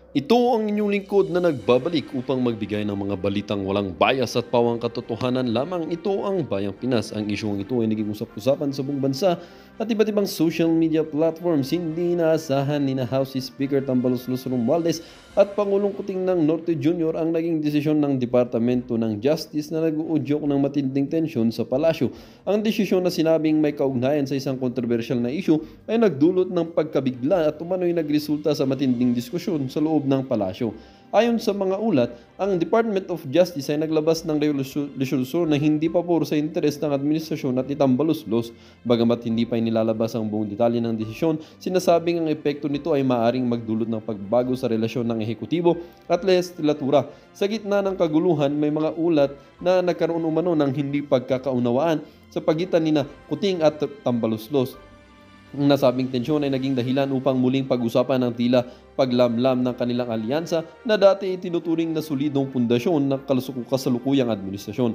Ito ang inyong lingkod na nagbabalik upang magbigay ng mga balitang walang bias at pawang katotohanan lamang. Ito ang Bayang Pinas. Ang isyong ito ay naging usap-usapan sa buong bansa at iba't ibang social media platforms. Hindi inaasahan ni na House Speaker Tambalos Luz Romualdez at Pangulong Kuting ng Norte Jr. ang naging desisyon ng Departamento ng Justice na nag-uudyok ng matinding tensyon sa palasyo. Ang desisyon na sinabing may kaugnayan sa isang kontrobersyal na issue ay nagdulot ng pagkabigla at umano'y nagresulta sa matinding diskusyon sa loob ng palasyo. Ayon sa mga ulat, ang Department of Justice ay naglabas ng resolusyon na hindi pabor sa interes ng administrasyon at ni Tambaluslos. Bagamat hindi pa inilalabas ang buong detalye ng desisyon, sinasabing ang epekto nito ay maaaring magdulot ng pagbago sa relasyon ng ehekutibo at lehislatura. Sa gitna ng kaguluhan, may mga ulat na nagkaroon umano ng hindi pagkakaunawaan sa pagitan ni Kuting at Tambaluslos. Ang nasabing tensyon ay naging dahilan upang muling pag-usapan ang tila paglamlam ng kanilang alyansa na dati itinuturing na solidong pundasyon ng kasalukuyang administrasyon.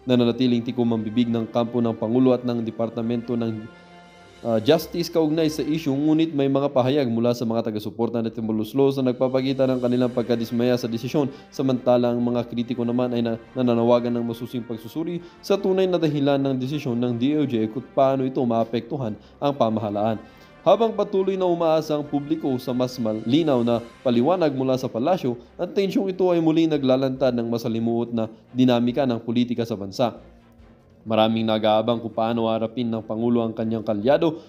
Nananatiling tikom ang bibig ng kampo ng Pangulo at ng Departamento ng Justice kaugnay sa issue, ngunit may mga pahayag mula sa mga taga-suporta ng Timbaluslos na nagpapakita ng kanilang pagkadismaya sa desisyon, samantalang mga kritiko naman ay nananawagan ng masusing pagsusuri sa tunay na dahilan ng desisyon ng DOJ kung paano ito maapektuhan ang pamahalaan. Habang patuloy na umaasa ang publiko sa mas malinaw na paliwanag mula sa palasyo, ang tensyong ito ay muling naglalantad ng masalimuot na dinamika ng politika sa bansa. Maraming nag-aabang kung paano harapin ng Pangulo ang kanyang kalyado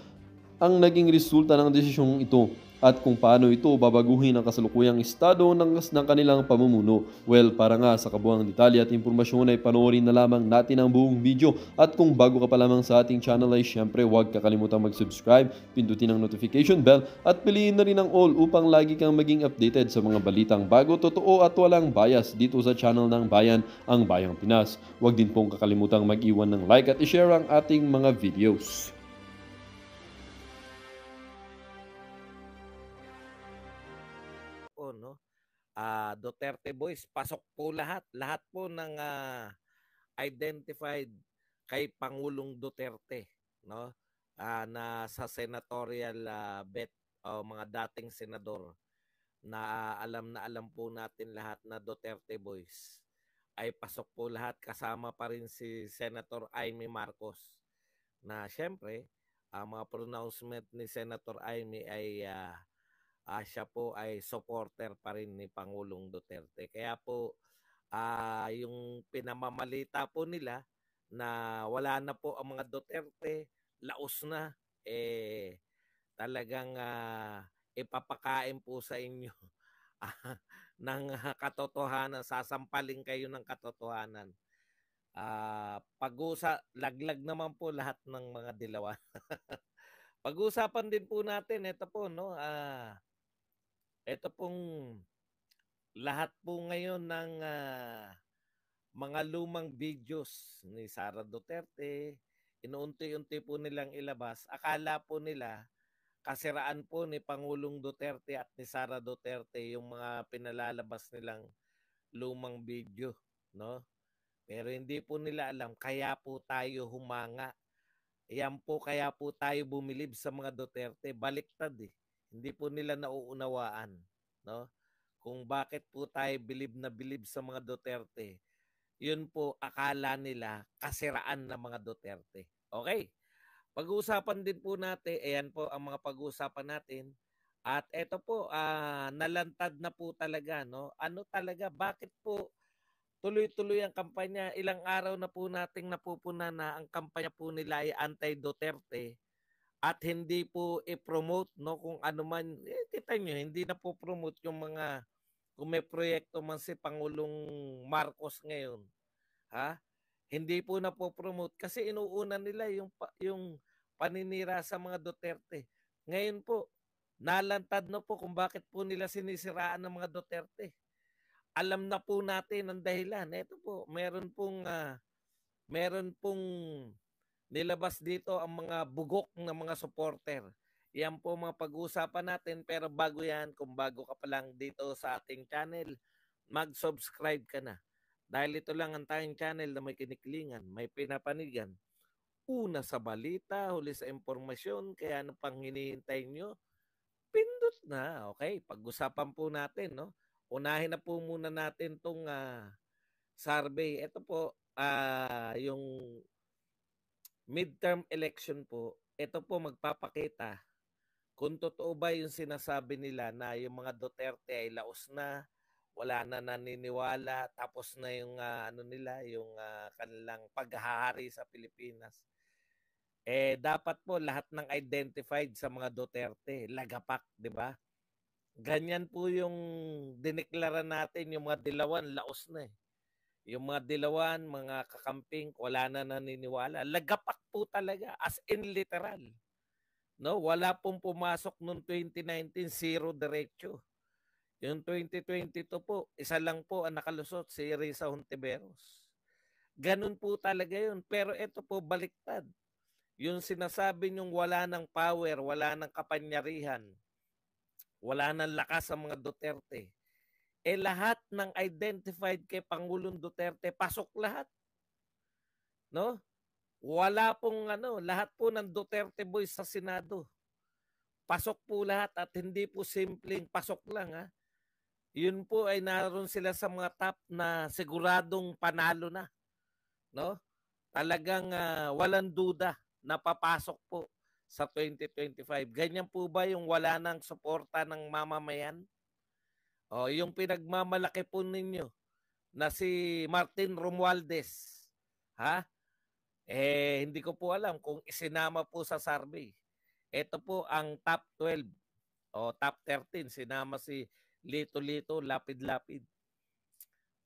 ang naging resulta ng desisyong ito at kung paano ito babaguhin ang kasalukuyang estado ng kanilang pamumuno. Well, para nga sa kabuuang detalye at impormasyon ay panoorin na lamang natin ang buong video at kung bago ka pa lamang sa ating channel ay syempre huwag kakalimutan mag-subscribe, pindutin ang notification bell at piliin na rin ang all upang lagi kang maging updated sa mga balitang bago, totoo at walang bias dito sa channel ng Bayan, ang Bayang Pinas. Huwag din pong kakalimutang mag-iwan ng like at i-share ang ating mga videos. No? Duterte Boys, pasok po lahat. Lahat po ng identified kay Pangulong Duterte, no? Na sa senatorial bet o mga dating senador na alam po natin lahat na Duterte Boys ay pasok po lahat, kasama pa rin si Senator Amy Marcos na syempre ang mga pronouncement ni Senator Amy ay siya po ay supporter pa rin ni Pangulong Duterte. Kaya po yung pinamamalita po nila na wala na po ang mga Duterte, laos na, talagang ipapakain po sa inyo ng katotohanan, sasampaling kayo ng katotohanan. Laglag naman po lahat ng mga dilawan. Pag-uusapan din po natin, ito po, no? Ito pong lahat po ngayon ng mga lumang videos ni Sara Duterte, inuunti-unti po nilang ilabas. Akala po nila kasiraan po ni Pangulong Duterte at ni Sara Duterte yung mga pinalalabas nilang lumang video, no? Pero hindi po nila alam, kaya po tayo humanga. Yan po, kaya po tayo bumilib sa mga Duterte. Baliktad eh. Hindi po nila nauunawaan, no? Kung bakit po tayo bilib sa mga Duterte. Yun po akala nila kasiraan ng mga Duterte. Okay. Pag-uusapan din po natin, ayan po ang mga pag-uusapan natin. At eto po, nalantad na po talaga, no? Ano talaga, bakit po tuloy-tuloy ang kampanya? Ilang araw na po nating napupuna na ang kampanya po nila ay anti-Duterte at hindi po i-promote, no, kung ano man. Kita nyo, hindi na po promote yung mga, kung may proyekto man si Pangulong Marcos ngayon, ha? Hindi po na po promote kasi inuuna nila yung paninira sa mga Duterte. Ngayon po, nalantad na po kung bakit po nila sinisiraan ng mga Duterte. Alam na po natin ang dahilan. Ito po, meron pong nilabas dito ang mga bugok ng mga supporter. Yan po mga pag-uusapan natin, pero bago yan, kung bago ka pa lang dito sa ating channel, mag-subscribe ka na. Dahil ito lang ang tayong channel na may kiniklingan, may pinapanigan. Una sa balita, huli sa impormasyon, kaya ano pang hinihintay nyo? Sapat na. Okay, pag-usapan po natin, no? Unahin na po muna natin tong survey. Ito po, yung midterm election po. Ito po magpapakita kung totoo ba yung sinasabi nila na yung mga Duterte ay laos na, wala na naniniwala, tapos na yung yung kanilang paghahari sa Pilipinas. Dapat po lahat ng identified sa mga Duterte, lagapak, di ba? Ganyan po yung dineklara natin, yung mga dilawan, laos na eh. Yung mga dilawan, mga kakamping, wala na naniniwala. Lagapak po talaga, as in literal. No, wala pong pumasok noong 2019, zero diretso. Yung 2022 po, isa lang po ang nakalusot, si Risa Hontiveros. Ganun po talaga yun. Pero ito po, baliktad. Yung sinasabi nyong wala ng power, wala ng kapangyarihan, wala ng lakas sa mga Duterte. Lahat ng identified kay Pangulong Duterte, pasok lahat. No? Wala pong lahat po ng Duterte boys sa Senado. Pasok po lahat at hindi po simpleng pasok lang ha. Yun po ay naroon sila sa mga top na siguradong panalo na. No? Talagang walang duda na papasok po sa 2025. Ganyan po ba yung wala ng suporta ng mamamayan? O yung pinagmamalaki po ninyo na si Martin Romualdez, ha? Hindi ko po alam kung isinama po sa survey. Ito po ang top 12 o top 13. Sinama si Lito-Lito, Lapid-Lapid.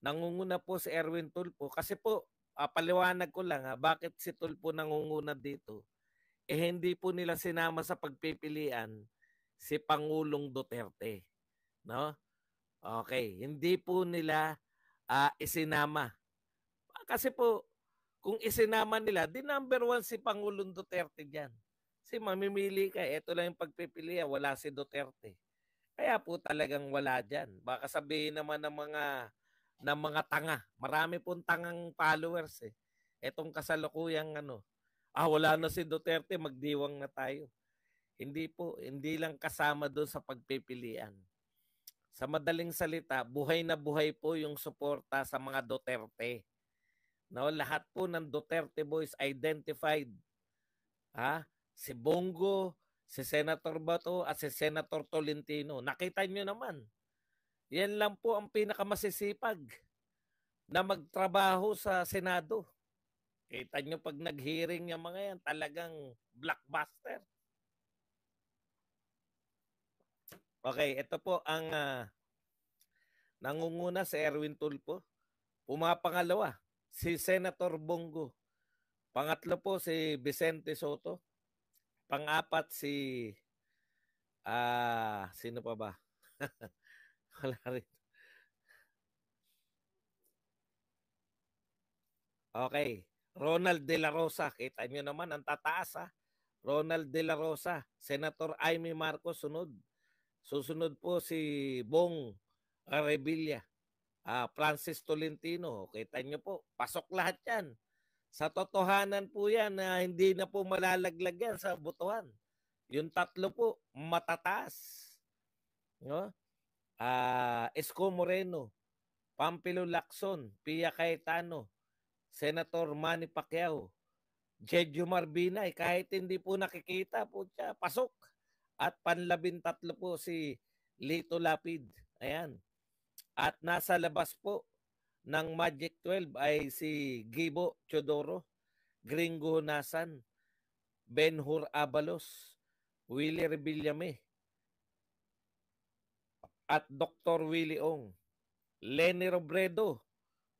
Nangunguna po si Erwin Tulfo kasi po paliwanag ko lang bakit si Tulfo nangunguna dito. Hindi po nila sinama sa pagpipilian si Pangulong Duterte, no? Okay, hindi po nila isinama. Kasi po kung isinama nila, di number 1 si Pangulong Duterte diyan. Kasi mamimili ka, ito lang yung pagpipilian, wala si Duterte. Kaya po talagang wala diyan. Baka sabihin naman ng mga tanga. Marami pong tangang followers eh. Etong kasalukuyang wala na si Duterte, magdiwang na tayo. Hindi po, hindi lang kasama doon sa pagpipilian. Sa madaling salita, buhay na buhay po yung suporta sa mga Duterte. No, lahat po ng Duterte boys identified. Si Bongo, si Senator Bato at si Senator Tolentino. Nakita nyo naman. Yan lang po ang pinakamasisipag na magtrabaho sa Senado. Kita nyo pag nag-hearing yung mga yan, talagang blockbuster. Okay, ito po ang nangunguna si Erwin Tulfo. Pumapangalawa, si Senator Bongo. Pangatlo po si Vicente Soto. Pang-apat si sino pa ba? Wala rin. Okay. Ronald De La Rosa. Kita nyo naman, ang tataas Ronald De La Rosa. Senator Amy Marcos sunod. Susunod po si Bong Revilla. Francis Tolentino. Kita nyo po, pasok lahat yan. Sa totohanan po yan na hindi na po malalaglag yan sa botohan. Yung tatlo po, matataas. No? Esco Moreno, Pampilo Lacson, Pia Cayetano, Senator Manny Pacquiao, Jejo Marbinay, kahit hindi po nakikita po siya, pasok. At panlabintatlo po si Lito Lapid. Ayan. At nasa labas po ng Magic 12 ay si Gibo Chodoro, Gringo Nasan, Benhur Abalos, Willie Rebillame, at Dr. Willie Ong, Lenny Robredo,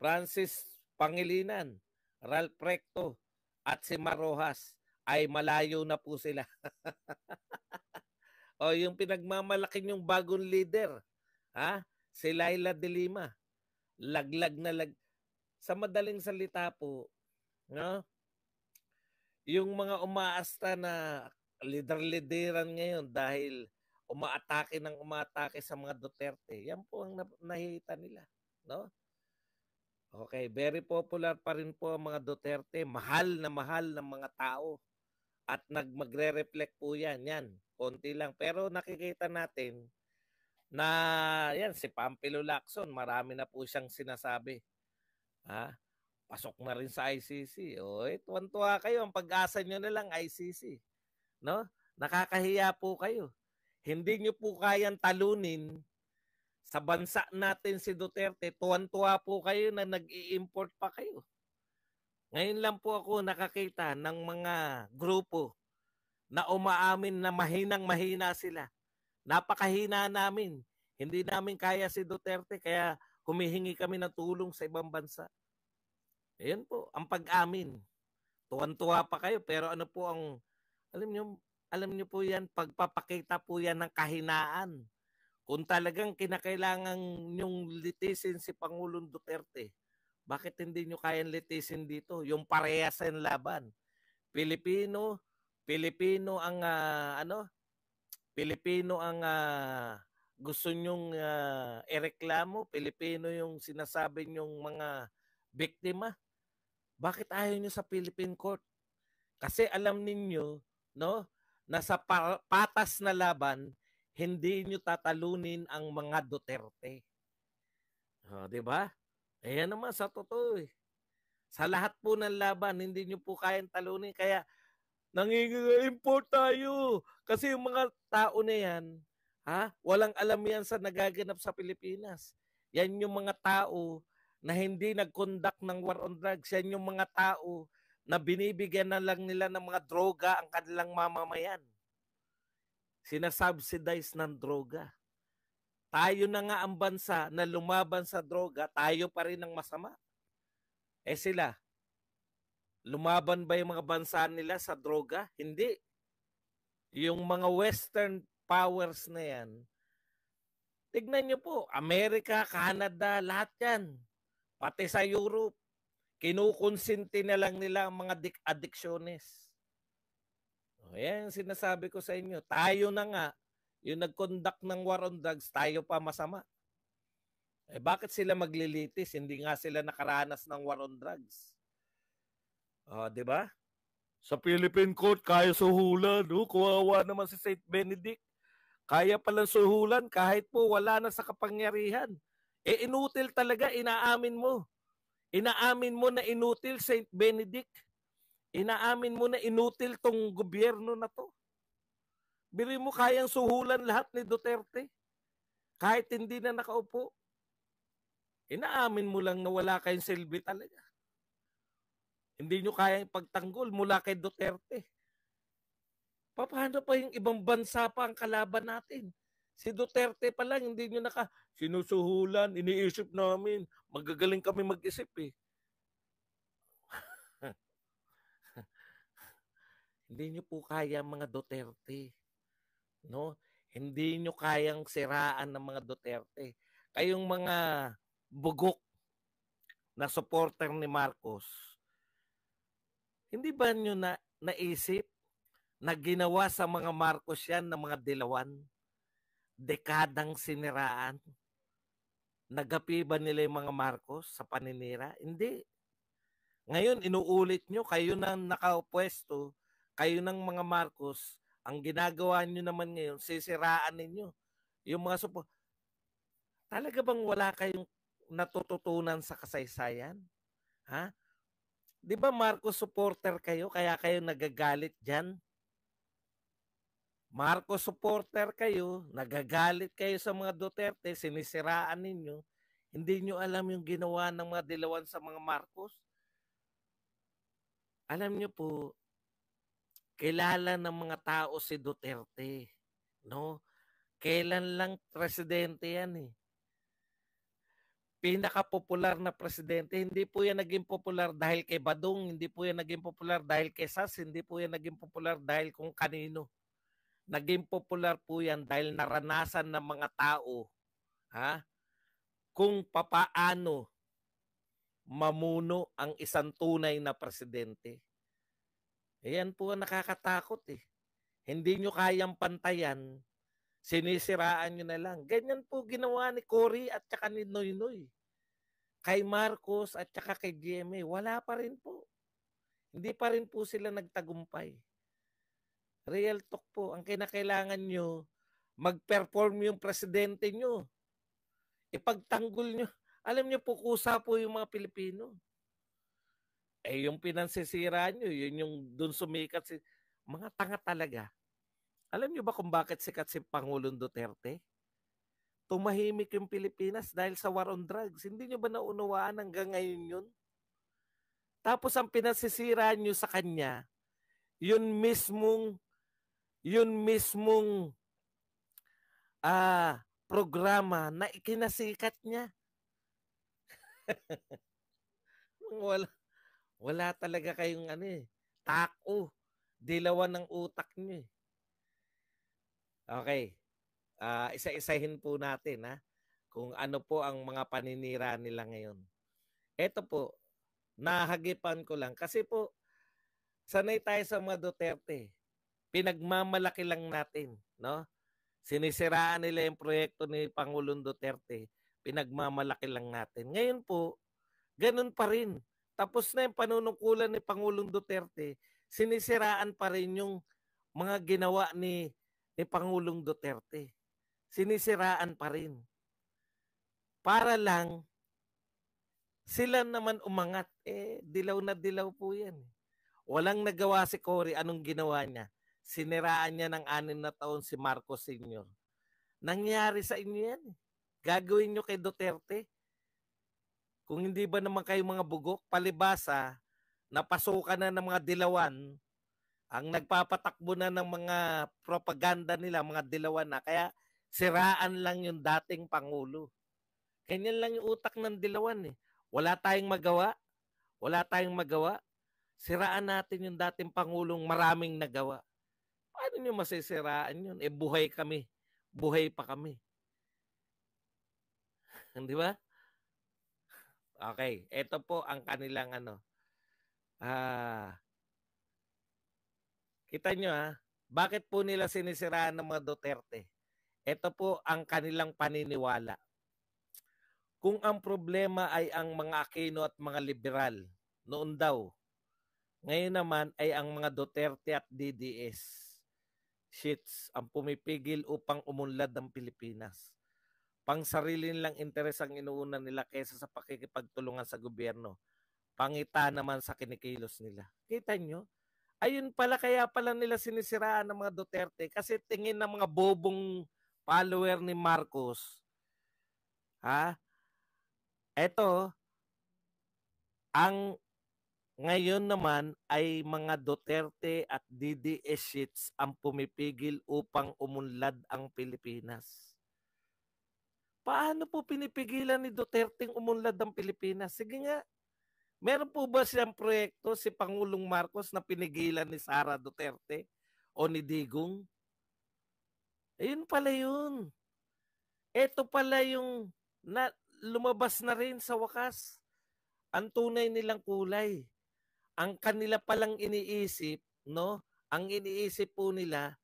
Francis Pangilinan, Ralph Recto, at si Marojas ay malayo na po sila. O yung pinagmamalaki yung bagong leader, si Laila de Lima, laglag na sa madaling salita po, no? Yung mga umaasta na lider-lideran ngayon dahil umaatake sa mga Duterte, yan po ang nakita nila, no? Okay, very popular pa rin po ang mga Duterte, mahal ng mga tao at magre-reflect po yan. konti lang. Pero nakikita natin na yan, si Pampilo Lacson, marami na po siyang sinasabi. Ha? Pasok na rin sa ICC. O, tuwan-tuwa kayo. Ang pag-asa nyo na lang ICC. No? Nakakahiya po kayo. Hindi nyo po kayang talunin sa bansa natin si Duterte. Tuwan-tuwa po kayo na nag-i-import pa kayo. Ngayon lang po ako nakakita ng mga grupo na umaamin na mahinang-mahina sila. Napakahina namin. Hindi namin kaya si Duterte kaya humihingi kami ng tulong sa ibang bansa. Ayan po, ang pag-amin. Tuwan-tuwa pa kayo pero ano po ang alam niyo po yan, pagpapakita po yan ng kahinaan. Kung talagang kinakailangan nyong litisin si Pangulong Duterte, bakit hindi nyo kayang litisin dito? Yung parehas ng laban. Pilipino ang Pilipino ang gusto nyong ireklamo, Pilipino yung sinasabi nyong mga biktima. Bakit ayaw nyo sa Philippine Court? Kasi alam ninyo, no, na sa patas na laban, hindi nyo tatalunin ang mga Duterte. Di ba? Ayan naman sa totoo eh. Sa lahat po ng laban, hindi nyo po kayang talunin. Kaya nangingi-import tayo. Kasi yung mga tao na yan, walang alam yan sa nagaganap sa Pilipinas. Yan yung mga tao na hindi nag-conduct ng war on drugs. Yan yung mga tao na binibigyan na lang nila ng mga droga ang kanilang mamamayan. Sinasubsidize ng droga. Tayo na nga ang bansa na lumaban sa droga, tayo pa rin ang masama. Sila, lumaban ba yung mga bansa nila sa droga? Hindi. Yung mga Western powers na yan, tignan nyo po, Amerika, Canada, lahat yan. Pati sa Europe, kinukonsinti na lang nila ang mga addictiones. Yan sinasabi ko sa inyo. Tayo na nga, yung nag-conduct ng war on drugs, tayo pa masama. Bakit sila maglilitis? Hindi nga sila nakaranas ng war on drugs. Di ba? Sa Philippine Court, kaya suhulan. Kawawa naman si St. Benedict. Kaya pala suhulan kahit po wala na sa kapangyarihan. Inutil talaga, inaamin mo. Inaamin mo na inutil St. Benedict. Inaamin mo na inutil tong gobyerno na to. Biri mo kayang suhulan lahat ni Duterte. Kahit hindi na nakaupo. Inaamin mo lang na wala kayong silbi talaga. Hindi nyo kayang pagtanggol mula kay Duterte. Paano pa yung ibang bansa pa ang kalaban natin? Si Duterte pa lang, hindi nyo sinusuhulan, iniisip namin. Magagaling kami mag-isip eh. Hindi nyo po kaya mga Duterte. No? Hindi nyo kayang siraan ng mga Duterte. Kayong mga bugok na supporter ni Marcos, hindi ba nyo naisip na ginawa sa mga Marcos yan ng mga dilawan? Dekadang siniraan? Nagapi ba nila yung mga Marcos sa paninira? Hindi. Ngayon, inuulit nyo, kayo nang nakapwesto, kayo ng mga Marcos, ang ginagawa nyo naman ngayon, sisiraan ninyo. Yung mga talaga bang wala kayong natututunan sa kasaysayan? Ha? Di ba Marcos supporter kayo, kaya kayo nagagalit dyan? Marcos supporter kayo, nagagalit kayo sa mga Duterte, sinisiraan ninyo, hindi nyo alam yung ginawa ng mga dilawan sa mga Marcos? Alam nyo po, kilala ng mga tao si Duterte, no? Kailan lang presidente yan eh. Pinaka-popular na presidente, hindi po yan naging popular dahil kay Badong, hindi po yan naging popular dahil kay Sas, hindi po yan naging popular dahil kung kanino. Naging popular po yan dahil naranasan ng mga tao kung papaano mamuno ang isang tunay na presidente. Ayan po ang nakakatakot eh. Hindi nyo kayang pantayan, sinisiraan nyo na lang. Ganyan po ginawa ni Cory at saka ni Noynoy. Kay Marcos at saka kay GMA, wala pa rin po. Hindi pa rin po sila nagtagumpay. Real talk po. Ang kinakailangan nyo, mag-perform yung presidente nyo. Ipagtanggol nyo. Alam nyo po, kusa po yung mga Pilipino. Eh, yung pinansisira nyo, yun yung dun sumikat si... Mga tanga talaga. Alam nyo ba kung bakit sikat si Pangulong Duterte? Tumahimik yung Pilipinas dahil sa war on drugs. Hindi nyo ba naunawaan hanggang ngayon yun? Tapos ang pinasisira nyo sa kanya, yun mismong programa na ikinasikat niya. wala talaga kayong tako, dilawan ng utak niyo. Okay. Isa-isahin po natin kung ano po ang mga paninira nila ngayon. Ito po, nahagipan ko lang kasi po sanay tayo sa mga Duterte. Pinagmamalaki lang natin, no? Sinisiraan nila yung proyekto ni Pangulong Duterte. Pinagmamalaki lang natin. Ngayon po, ganun pa rin. Tapos na yung panunungkulan ni Pangulong Duterte, sinisiraan pa rin yung mga ginawa ni Pangulong Duterte. Sinisiraan pa rin. Para lang sila naman umangat. Dilaw na dilaw po yan. Walang nagawa si Cory. Anong ginawa niya? Siniraan niya ng 6 na taon si Marcos Sr. Nangyari sa inyo yan. Gagawin nyo kay Duterte. Kung hindi ba naman kayo mga bugok, palibasa, napasukan na ng mga dilawan, ang nagpapatakbo na ng mga propaganda nila, mga dilawan na. Kaya siraan lang yung dating Pangulo. Ganyan lang yung utak ng dilawan. Wala tayong magawa. Wala tayong magawa. Siraan natin yung dating Pangulong maraming nagawa. Paano nyo masisiraan yun? Buhay kami. Buhay pa kami. Di ba? Okay. Ito po ang kanilang kita nyo bakit po nila sinisiraan ng mga Duterte? Ito po ang kanilang paniniwala. Kung ang problema ay ang mga Aquino at mga liberal, noon daw, ngayon naman ay ang mga Duterte at DDS shits ang pumipigil upang umunlad ang Pilipinas. Pang sarili nilang interes ang inuuna nila kaysa sa pakikipagtulungan sa gobyerno. Pangita naman sa kinikilos nila. Kita nyo? Ayun pala, kaya pala nila sinisiraan ng mga Duterte kasi tingin ng mga bobong follower ni Marcos. Eto, ang ngayon naman ay mga Duterte at DDS shits ang pumipigil upang umunlad ang Pilipinas. Paano po pinipigilan ni Duterte umunlad ang Pilipinas? Sige nga. Meron po ba siyang proyekto si Pangulong Marcos na pinigilan ni Sara Duterte o ni Digong? Ayun pala yun. Ito pala yung lumabas na rin sa wakas. Ang tunay nilang kulay. Ang kanila palang iniisip, no? Ang iniisip po nila,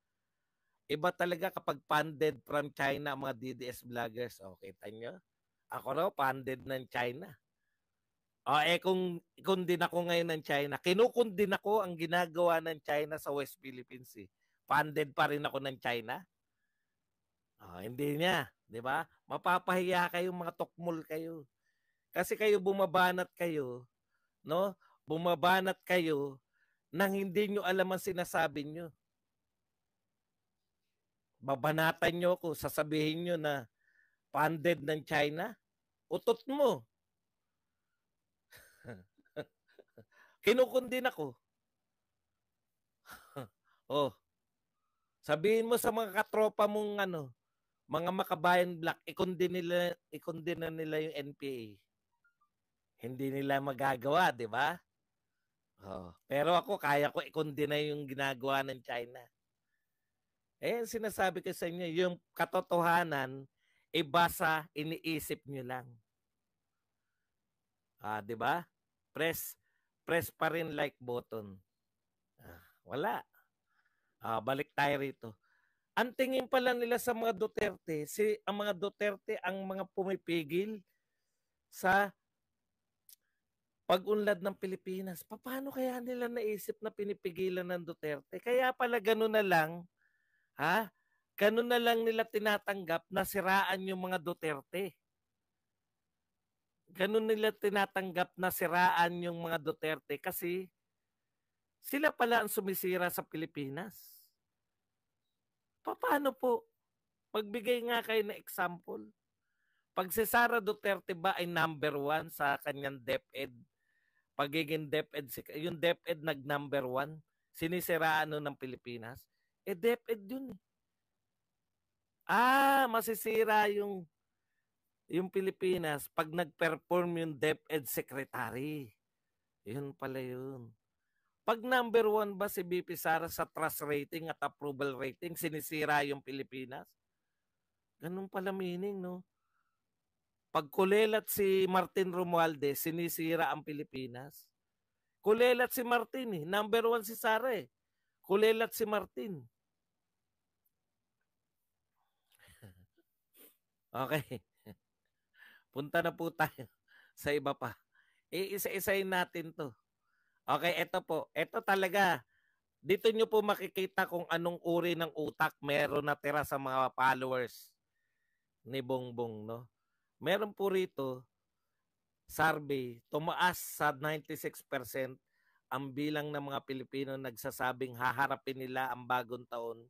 iba talaga kapag funded from China ang mga DDS vloggers. Kita nyo? Ako raw, funded ng China. Kung din ako ngayon ng China, kinukundin ako ang ginagawa ng China sa West Philippines. Funded pa rin ako ng China. Hindi niya, di ba? Mapapahiya kayo, mga tokmol kayo. Kasi kayo bumabanat kayo, no? Bumabanat kayo nang hindi nyo alam ang sinasabi nyo. Babanatan nyo ako, sasabihin nyo na funded ng China. Utot mo. Kinukundin ako. Sabihin mo sa mga katropa mong mga makabayan black, ikundin na nila yung NPA. Hindi nila magagawa, di ba? Pero ako, kaya ko ikundin na yung ginagawa ng China. Sinasabi ko sa inyo, yung katotohanan, iba sa iniisip nyo lang. Di ba? Press pa rin like button. Wala. Balik tayo rito. Ang tingin pala nila sa mga Duterte, ang mga Duterte ang mga pumipigil sa pag-unlad ng Pilipinas. Paano kaya nila naisip na pinipigilan ng Duterte? Kaya pala gano'n na lang, ha? Gano'n na lang nila tinatanggap na siraan yung mga Duterte. Gano'n nila tinatanggap na siraan yung mga Duterte kasi sila pala ang sumisira sa Pilipinas. Paano po? Magbigay nga kayo ng example. Pag si Sara Duterte ba ay number 1 sa kanyang DepEd, pagiging DepEd, yung DepEd nag-number 1, sinisiraan ng Pilipinas, DepEd yun. Masisira yung Pilipinas pag nag-perform yung DepEd secretary. Yun pala yun. Pag number 1 ba si BP Sara sa trust rating at approval rating, sinisira yung Pilipinas? Ganun pala meaning, no? Pag kulelat si Martin Romualdez, sinisira ang Pilipinas. Kulelat si Martin, number 1 si Sara, kulelat si Martin. Okay. Punta na po tayo sa iba pa. Iisa-isayin natin to. Okay, ito po. Ito talaga. Dito nyo po makikita kung anong uri ng utak meron natira sa mga followers ni Bongbong, no? Meron po rito, survey, tumaas sa 96% ang bilang ng mga Pilipino nagsasabing haharapin nila ang bagong taon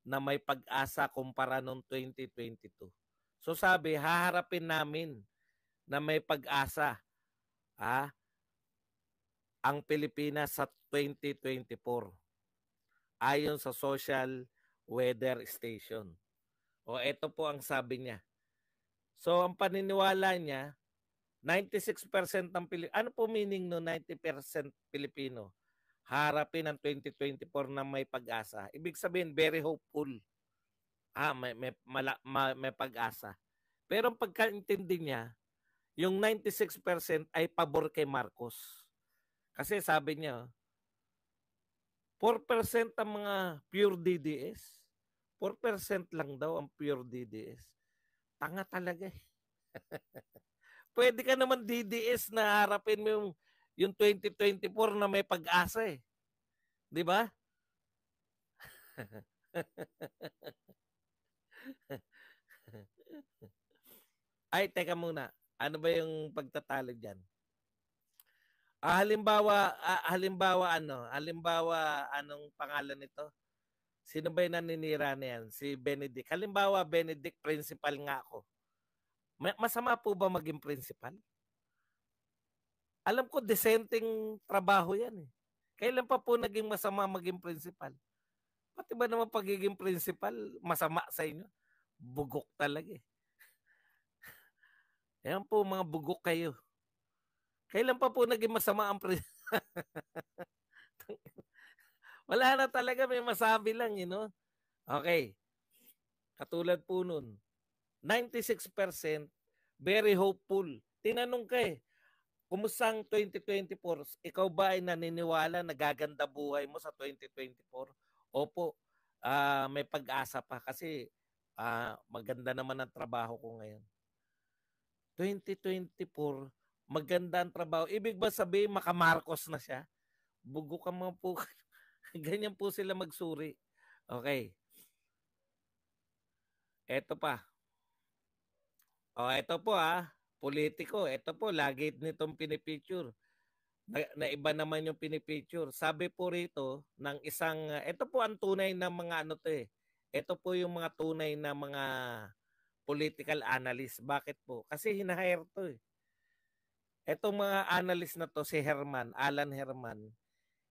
na may pag-asa kumpara noong 2022. So sabi, haharapin namin na may pag-asa ang Pilipinas sa 2024 ayon sa Social Weather Station. O ito po ang sabi niya. So ang paniniwala niya, 96% ng Pilipino. Ano po meaning no 90% Pilipino? Harapin ang 2024 na may pag-asa. Ibig sabihin, very hopeful. May pag-asa. Pero ang pagkaintindi niya, yung 96% ay pabor kay Marcos. Kasi sabi niya, 4% ang mga pure DDS. 4% lang daw ang pure DDS. Tanga talaga eh. Pwede ka naman DDS na harapin mo yung 2024 na may pag-asa eh. Di ba? Ay, teka muna. Ano ba yung pagtatalo dyan? Halimbawa, anong pangalan nito? Sino ba yung naninira na yan? Si Benedict. Halimbawa, Benedict, principal nga ako. Masama po ba maging principal? Alam ko, dissenting trabaho yan eh. Kailan pa po naging masama maging principal? Pati ba naman pagiging principal, masama sa inyo? Bugok talaga eh. Ayan po, mga bugok kayo. Kailan pa po naging masama ang principal? Wala na talaga, may masabi lang, you know? Okay. Katulad po nun, 96% very hopeful. Tinanong ka eh, kumusta ang 2024? Ikaw ba ay naniniwala na gaganda buhay mo sa 2024? Opo, may pag-asa pa kasi maganda naman ang trabaho ko ngayon. 2024, maganda ang trabaho. Ibig ba sabihin makamarcos na siya? Bugo ka mga po. Ganyan po sila magsuri. Okay. Eto pa. Ito po politiko. Ito po, lagi nitong pinipicture. Na iba naman yung pinipicture. Sabi po rito ng isang, ito po ang tunay na mga ano to eh. Ito po yung mga tunay na mga political analyst. Bakit po? Kasi hinahire to eh. Etong mga analyst na to, si Alan Herman,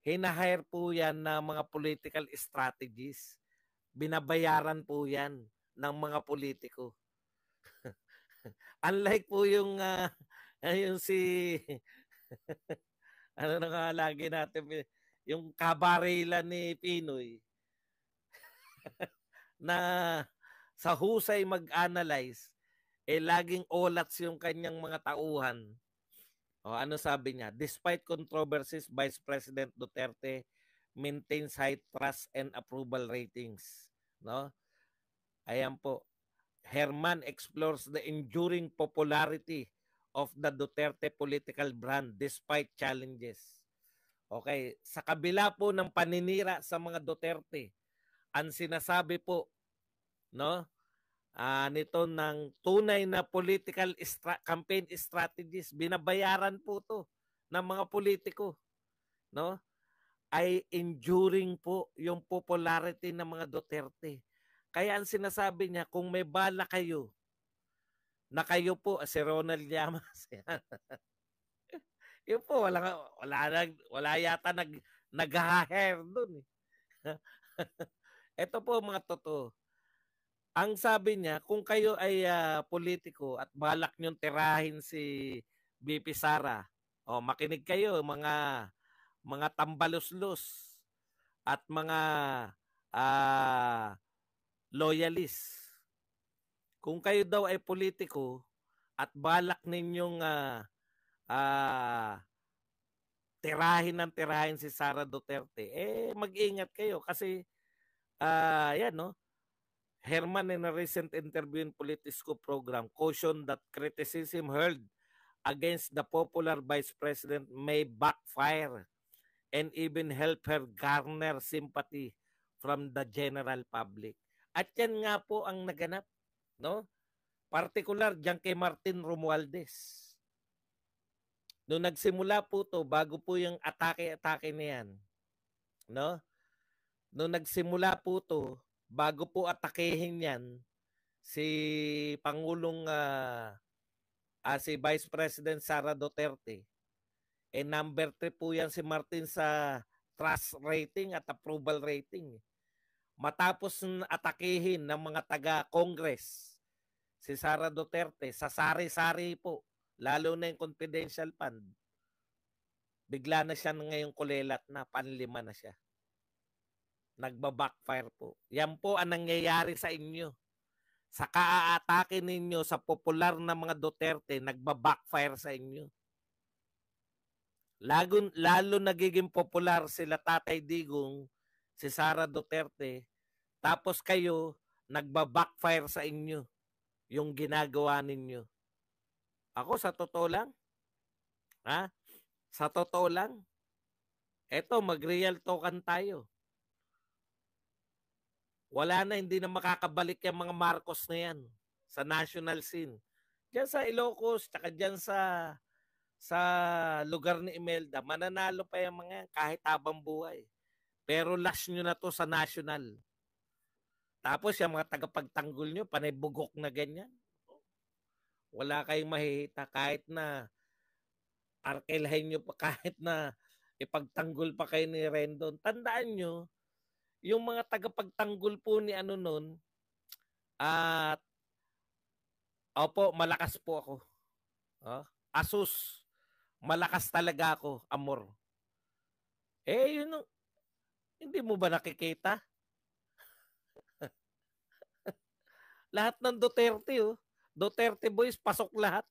hinahire po yan na mga political strategies. Binabayaran po yan ng mga politiko. Unlike po yung si ano na nga lagi natin yung kabarilan ni Pinoy na sa husay mag-analyze laging olats yung kanyang mga tauhan. Ano sabi niya? Despite controversies, Vice President Duterte maintains high trust and approval ratings. No? Ayan po. Herman explores the enduring popularity of the Duterte political brand despite challenges. Okay, sa kabila po ng paninira sa mga Duterte, ang sinasabi po, no, nito ng tunay na political campaign strategies, binabayaran po to ng mga politiko, no? Ay enduring po yung popularity ng mga Duterte. Kaya ang sinasabi niya, kung may bala kayo, na kayo po, si Ronald Llamas, yun po, wala yata nag-hire dun. Ito po mga totoo. Ang sabi niya, kung kayo ay politiko at balak niyong tirahin si BP Sara, makinig kayo mga tambaluslos at mga loyalist. Kung kayo daw ay politiko at balak ninyong tirahin si Sara Duterte, mag-ingat kayo kasi yan, no? Herman, in a recent interview in Politisco program, cautioned that criticism hurled against the popular vice president may backfire and even help her garner sympathy from the general public. At yan nga po ang naganap, no? Particular diyan kay Martin Romualdez. Noong nagsimula po to, bago po yung atake na yan, no? Noong nagsimula po to, bago po atakehin yan, si Pangulong si Vice President Sara Duterte, number 3 po yan si Martin sa trust rating at approval rating. Matapos atakehin ng mga taga-Congress si Sara Duterte sa sari-sari po, lalo na yung confidential fund, bigla na siya ngayong kulelat na, panlima na siya. Nagba-backfire po. Yan po ang nangyayari sa inyo. Sa kaaatake ninyo sa popular na mga Duterte, nagba-backfire sa inyo. Lalo nagiging popular sila Tatay Digong, si Sara Duterte, tapos kayo, nagba-backfire sa inyo yung ginagawa ninyo. Ako, sa totoo lang, sa totoo lang, eto, mag-real talkan tayo. Wala na, hindi na makakabalik yung mga Marcos na yan sa national scene. Diyan sa Ilocos, tsaka diyan sa lugar ni Imelda, mananalo pa yung mga kahit habang buhay. Pero last nyo na to sa national. Tapos yung mga tagapagtanggol nyo, panay bugok na ganyan. Wala kayong mahihita kahit na arkelhin nyo pa, kahit na ipagtanggol pa kayo ni Rendon. Tandaan nyo, yung mga tagapagtanggol po ni ano nun, at opo, malakas po ako. Asus, malakas talaga ako, amor. Yun, hindi mo ba nakikita? Lahat ng Duterte, Duterte boys, pasok lahat.